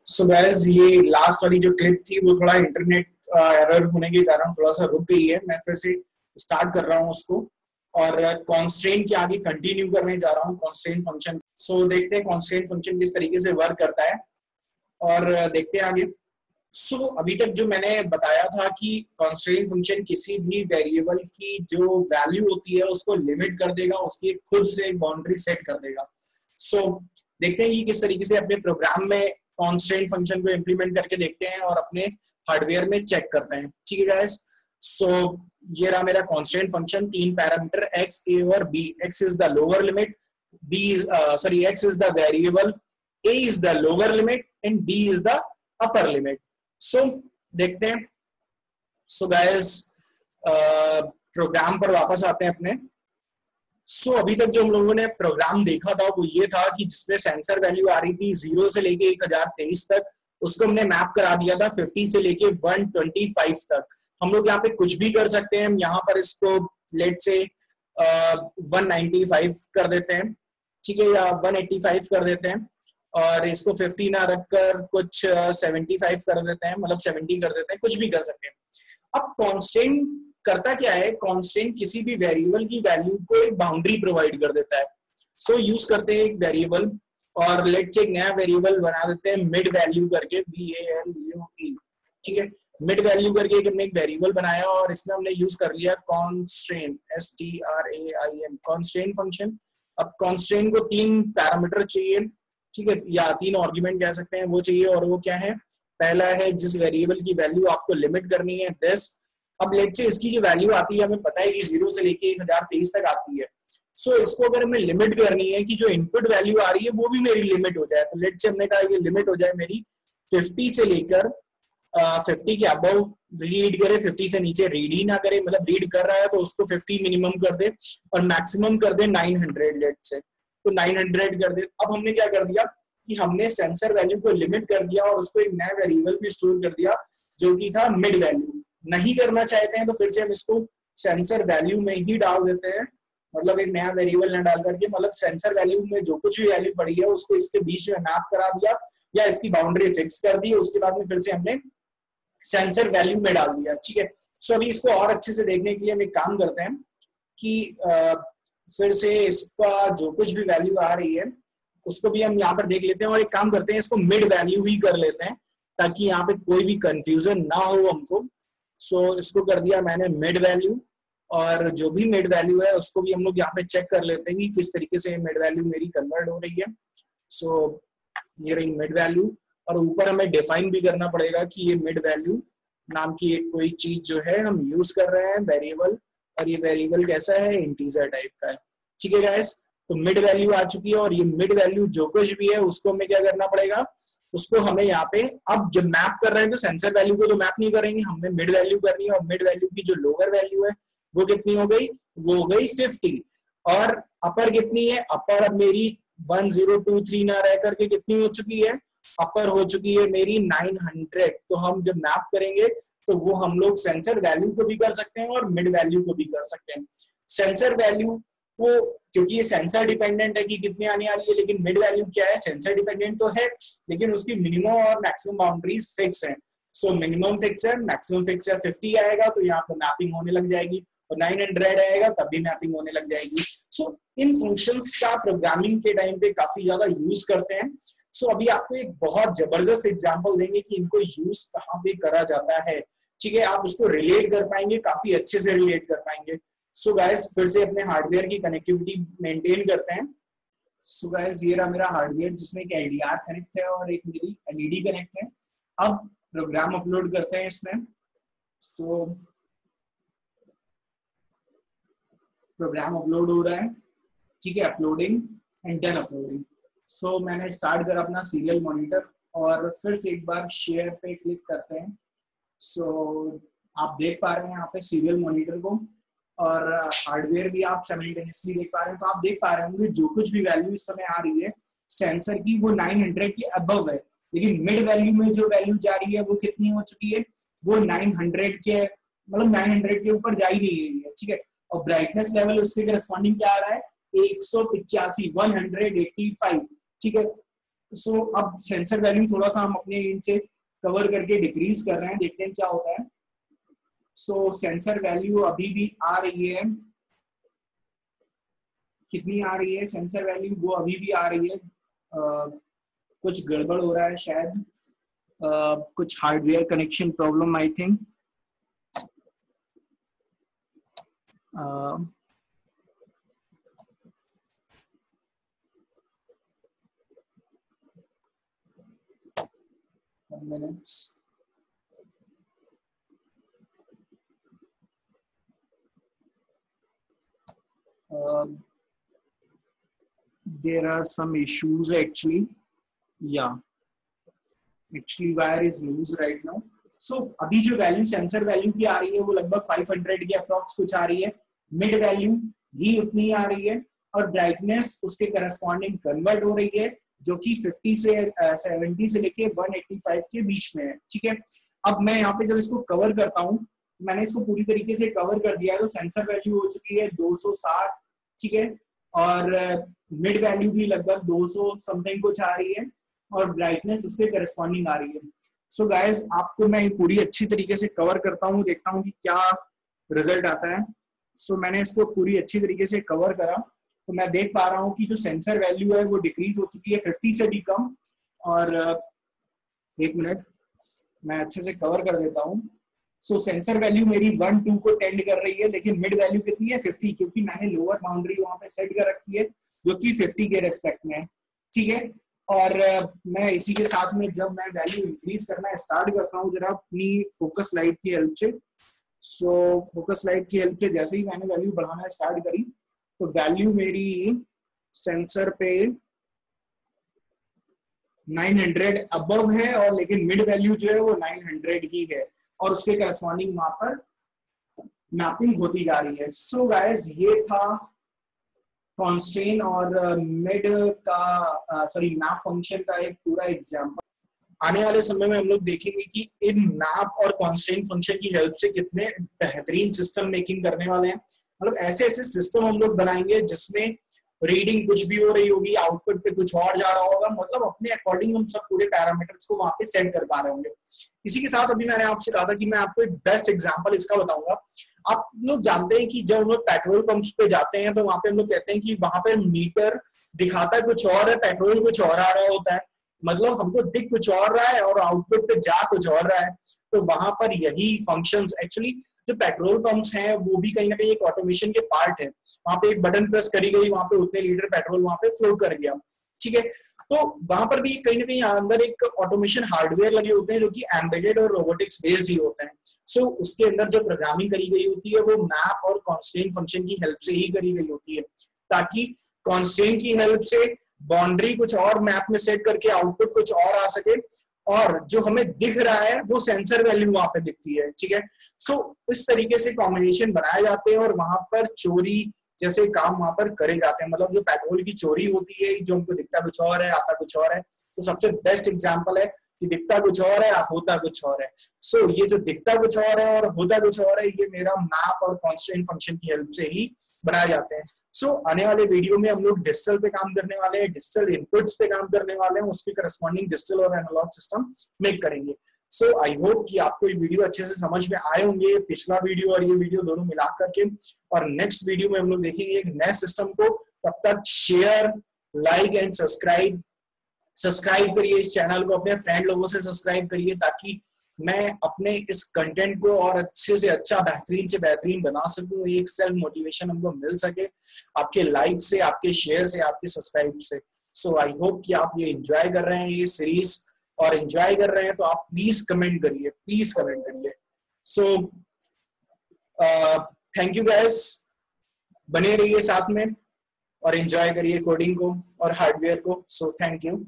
So guys ये last वाली जो क्लिप थी वो थोड़ा इंटरनेट एरर होने के कारण थोड़ा सा रुक गई है। मैं फिर से स्टार्ट कर रहा हूँ उसको और कॉन्स्ट्रेंट के आगे कंटिन्यू करने जा रहा हूँ कॉन्स्ट्रेंट फंक्शन। सो देखते हैं कॉन्स्ट्रेंट फंक्शन किस तरीके से वर्क करता है और देखते हैं आगे। सो अभी तक जो मैंने बताया था कि कॉन्स्ट्रेंट फंक्शन किसी भी वेरिएबल की जो वैल्यू होती है उसको लिमिट कर देगा, उसकी खुद से एक बाउंड्री सेट कर देगा। सो देखते हैं कि किस तरीके से अपने प्रोग्राम में कॉन्स्ट्रेंट फंक्शन को इम्प्लीमेंट करके देखते हैं और अपने हार्डवेयर में चेक करते हैं। ठीक है गाइस, सो ये रहा मेरा कॉन्स्ट्रेंट फंक्शन, तीन पैरामीटर x, a और b। x is the lower limit, x is the variable, a is the lower limit and b is the upper limit. So देखते हैं। सो गाइस प्रोग्राम पर वापस आते हैं अपने। सो अभी तक जो हम लोगों ने प्रोग्राम देखा था वो ये था कि जिसमें सेंसर वैल्यू आ रही थी 0 से लेके 1023 तक, उसको हमने मैप करा दिया था 50 से लेके 125 तक। हम लोग यहाँ पे कुछ भी कर सकते हैं। हम यहाँ पर इसको लेट से 195 कर देते हैं, ठीक है, या 185 कर देते हैं और इसको 50 ना रखकर कुछ 75 कर देते हैं, मतलब 70 कर देते हैं, कुछ भी कर सकते हैं। अब कांस्टेंट करता क्या है, कांस्टेंट किसी भी वेरिएबल की वैल्यू को एक बाउंड्री प्रोवाइड कर देता है। सो यूज करते हैं एक वेरिएबल और लेट्स एक नया वेरिएबल बना देते हैं मिड वैल्यू करके, VALUE, ठीक है। मिड वैल्यू करके हमने एक वेरिएबल बनाया और इसमें हमने यूज कर लिया कांस्टेंट, STRAIN, कांस्टेंट फंक्शन। अब कांस्टेंट को तीन पैरामीटर चाहिए, ठीक है, या तीन आर्गुमेंट कह सकते हैं, वो चाहिए। और वो क्या है, पहला है जिस वेरिएबल की वैल्यू आपको लिमिट करनी है, दिस। अब लेट्स से इसकी जो वैल्यू आती है हमें पता है कि 0 से लेके 1023 तक आती है। सो इसको अगर हमें लिमिट करनी है कि जो इनपुट वैल्यू आ रही है वो भी मेरी लिमिट हो जाए, तो लेट्स से हमने कहा ये लिमिट हो जाए मेरी 50 से लेकर 50 के अबव रीड करे, 50 से नीचे रीड ही ना करे, मतलब रीड कर रहा है तो उसको 50 मिनिमम कर दे और मैक्सिमम कर दे 900, लेट्स से तो 900 कर दे। अब हमने क्या कर दिया कि हमने सेंसर वैल्यू को लिमिट कर दिया और उसको एक नया वेरिएबल में स्टोर कर दिया जो कि था मिड वैल्यू। नहीं करना चाहते हैं तो फिर से हम इसको सेंसर वैल्यू में ही डाल देते हैं, मतलब एक नया वेरिएबल न डाल करके, मतलब सेंसर वैल्यू में जो कुछ भी वैल्यू पड़ी है उसको इसके बीच में मैप करा दिया या इसकी बाउंड्री फिक्स कर दी। उसके बाद में फिर से हमने सेंसर वैल्यू में डाल दिया, ठीक है। सो अभी इसको और अच्छे से देखने के लिए हम एक काम करते हैं कि फिर से इसका जो कुछ भी वैल्यू आ रही है उसको भी हम यहाँ पर देख लेते हैं और एक काम करते हैं इसको मिड वैल्यू ही कर लेते हैं ताकि यहाँ पे कोई भी कंफ्यूजन ना हो हमको। सो इसको कर दिया मैंने मिड वैल्यू और जो भी मिड वैल्यू है उसको भी हम लोग यहाँ पे चेक कर लेते हैं कि किस तरीके से मिड वैल्यू मेरी कन्वर्ट हो रही है। सो ये रही मिड वैल्यू और ऊपर हमें डिफाइन भी करना पड़ेगा कि ये मिड वैल्यू नाम की एक कोई चीज जो है हम यूज कर रहे हैं वेरिएबल, और ये वेरिएबल कैसा है, इंटीजर टाइप का है, ठीक है गाइस। तो मिड वैल्यू आ चुकी है और ये मिड वैल्यू जो कुछ भी है उसको हमें क्या करना पड़ेगा, उसको हमें यहाँ पे अब जब मैप कर रहे हैं तो सेंसर वैल्यू को तो मैप नहीं करेंगे, हमें मिड वैल्यू करनी है और मिड वैल्यू की जो लोअर वैल्यू है वो कितनी हो गई, वो हो गई 50 और अपर कितनी है, अपर अब मेरी 1023 ना रह करके कितनी हो चुकी है, अपर हो चुकी है मेरी 900। तो हम जब मैप करेंगे तो वो हम लोग सेंसर वैल्यू को भी कर सकते हैं और मिड वैल्यू को भी कर सकते हैं। सेंसर वैल्यू वो क्योंकि ये सेंसर डिपेंडेंट है कि कितनी आने वाली है, लेकिन मिड वैल्यू क्या है, सेंसर डिपेंडेंट तो है लेकिन उसकी मिनिमम और मैक्सिमम बाउंड्रीज फिक्स है। सो मिनिमम फिक्स है, मैक्सिमम फिक्स है, 50 आएगा तो यहाँ पर मैपिंग होने लग जाएगी और 900 आएगा तब भी मैपिंग होने लग जाएगी। सो इन फंक्शंस का प्रोग्रामिंग के टाइम पे काफी ज्यादा यूज करते हैं। सो अभी आपको एक बहुत जबरदस्त एग्जांपल देंगे कि इनको यूज कहाँ पे करा जाता है, ठीक है, आप उसको रिलेट कर पाएंगे, काफी अच्छे से रिलेट कर पाएंगे। सो गाइस फिर से अपने हार्डवेयर की कनेक्टिविटी मेंटेन करते हैं। सो गाइस ये रहा मेरा हार्डवेयर जिसमें एक LDR कनेक्ट है और एक मेरी LED कनेक्ट है। अब प्रोग्राम अपलोड करते हैं इसमें। सो प्रोग्राम अपलोड हो रहा है, ठीक है, अपलोडिंग एंड डन अपलोडिंग। सो मैंने स्टार्ट करा अपना सीरियल मॉनिटर और फिर से एक बार शेयर पे क्लिक करते हैं। सो आप देख पा रहे हैं यहाँ पे सीरियल मॉनिटर को और हार्डवेयर भी आप साइमल्टेनियसली देख पा रहे हैं। तो आप देख पा रहे होंगे जो कुछ भी वैल्यू इस समय आ रही है सेंसर की वो 900 के अबव है, लेकिन मिड वैल्यू में जो वैल्यू जा रही है वो कितनी हो चुकी है, वो 900 के, मतलब 900 के ऊपर जा ही नहीं रही है, ठीक है। और ब्राइटनेस लेवल उसके करस्पॉन्डिंग क्या आ रहा है, 185, 185, ठीक है। सो अब सेंसर वैल्यू थोड़ा सा हम अपने एंड से कवर करके डिक्रीज कर रहे हैं, देखते हैं क्या होता है। सो सेंसर वैल्यू अभी भी आ रही है, कितनी आ रही है सेंसर वैल्यू, वो अभी भी आ रही है। कुछ गड़बड़ हो रहा है शायद, कुछ hardware connection problem I think. minutes. There are some issues actually. Yeah, actually wire is loose right now. So अभी जो वैल्यू सेंसर वैल्यू की आ रही है वो लगभग 500 के अप्रॉक्स कुछ आ रही है, मिड वैल्यू भी उतनी आ रही है, और ब्राइटनेस उसके करस्पॉन्डिंग कन्वर्ट हो रही है जो कि 50 से 70 से लेके 185 के बीच में है। ठीक है, अब मैं यहाँ पे जब इसको कवर करता हूँ, मैंने इसको पूरी तरीके से कवर कर दिया है, तो सेंसर वैल्यू हो चुकी है 260। ठीक है, और मिड वैल्यू भी लगभग 200 समथिंग कुछ आ रही है, और ब्राइटनेस उसके करस्पॉन्डिंग आ रही है। सो गाइस, आपको मैं पूरी अच्छी तरीके से कवर करता हूँ, देखता हूँ कि क्या रिजल्ट आता है। सो मैंने इसको पूरी अच्छी तरीके से कवर करा, तो मैं देख पा रहा हूँ कि जो सेंसर वैल्यू है वो डिक्रीज हो चुकी है 50 से भी कम। और एक मिनट मैं अच्छे से कवर कर देता हूँ। सो सेंसर वैल्यू मेरी 1 2 को टेंड कर रही है, लेकिन मिड वैल्यू कितनी है 50, क्योंकि मैंने लोअर बाउंड्री वहां पे सेट कर रखी है जो कि 50 के रेस्पेक्ट में है। ठीक है, और मैं इसी के साथ में जब मैं वैल्यू इंक्रीज करना स्टार्ट करता हूँ जरा अपनी फोकस लाइट की हेल्प से। सो फोकस लाइट की हेल्प से जैसे ही मैंने वैल्यू बढ़ाना स्टार्ट करी, तो वैल्यू मेरी सेंसर पे 900 अबव है, और लेकिन मिड वैल्यू जो है वो 900 ही है, और उसके करस्पॉन्डिंग वहां पर मैपिंग होती जा रही है। सो गाइस, ये था कॉन्स्ट्रेन और मिड का मैप फंक्शन का एक पूरा एग्जांपल। आने वाले समय में हम लोग देखेंगे कि इन मैप और कॉन्स्ट्रेन फंक्शन की हेल्प से कितने बेहतरीन सिस्टम मेकिंग करने वाले हैं। मतलब ऐसे ऐसे सिस्टम हम लोग बनाएंगे जिसमें रीडिंग कुछ भी हो रही होगी, आउटपुट पे कुछ और जा रहा होगा, मतलब अपने अकॉर्डिंग हम सब पूरे पैरामीटर्स को वहां पे सेट कर पा रहे होंगे। इसी के साथ अभी मैंने आपसे कहा था कि मैं आपको एक बेस्ट एग्जांपल इसका बताऊंगा। आप लोग जानते हैं कि जब हम लोग पेट्रोल पंप्स पे जाते हैं तो वहां पे हम लोग कहते हैं कि वहां पे मीटर दिखाता कुछ और है, पेट्रोल कुछ और आ रहा होता है, मतलब हमको दिख कुछ और रहा है और आउटपुट पे जा कुछ और रहा है। तो वहां पर यही फंक्शंस एक्चुअली जो पेट्रोल पंप्स हैं वो भी कहीं ना कहीं एक ऑटोमेशन के पार्ट है। वहां पे एक बटन प्रेस करी गई, वहां पे उतने लीटर पेट्रोल वहां पे फ्लो कर गया। ठीक है, तो वहां पर भी कहीं ना कहीं अंदर एक ऑटोमेशन हार्डवेयर लगे होते हैं जो कि एम्बेडेड और रोबोटिक्स बेस्ड ही होते हैं। सो उसके अंदर जो प्रोग्रामिंग करी गई होती है वो मैप और कॉन्स्ट्रेंट फंक्शन की हेल्प से ही करी गई होती है, ताकि कॉन्स्ट्रेंट की हेल्प से बाउंड्री कुछ और मैप में सेट करके आउटपुट कुछ और आ सके, और जो हमें दिख रहा है वो सेंसर वैल्यू वहां पे दिखती है। ठीक है, सो इस तरीके से कॉम्बिनेशन बनाए जाते हैं और वहां पर चोरी जैसे काम वहां पर करे जाते हैं। मतलब जो पेट्रोल की चोरी होती है, जो हमको दिखता कुछ और है आता कुछ और है, तो सबसे बेस्ट एग्जांपल है कि दिखता कुछ और है होता कुछ और है। सो ये जो दिखता कुछ और है और होता कुछ और है, ये मेरा मैप और कॉन्स्ट्रेंट फंक्शन की हेल्प से ही बनाए जाते हैं। सो आने वाले वीडियो में हम लोग डिजिटल पे काम करने वाले हैं, डिजिटल इनपुट्स पे काम करने वाले हैं, उसके करस्पॉन्डिंग डिजिटल और एनालॉग सिस्टम मेक करेंगे। सो आई होप कि आपको ये वीडियो अच्छे से समझ में आए होंगे, पिछला वीडियो और ये वीडियो दोनों मिला करके। और नेक्स्ट वीडियो में हम लोग देखेंगे एक नए सिस्टम को। तब तक शेयर, लाइक एंड सब्सक्राइब करिए इस चैनल को, अपने फ्रेंड लोगों से सब्सक्राइब करिए, ताकि मैं अपने इस कंटेंट को और अच्छे से अच्छा, बेहतरीन से बेहतरीन बना सकूं। एक सेल्फ मोटिवेशन हमको मिल सके आपके लाइक से, आपके शेयर से, आपके सब्सक्राइब से। सो आई होप कि आप ये एंजॉय कर रहे हैं ये सीरीज, और एंजॉय कर रहे हैं तो आप प्लीज कमेंट करिए, प्लीज कमेंट करिए। सो थैंक यू गाइस, बने रहिए साथ में और एंजॉय करिए कोडिंग को और हार्डवेयर को। So thank you.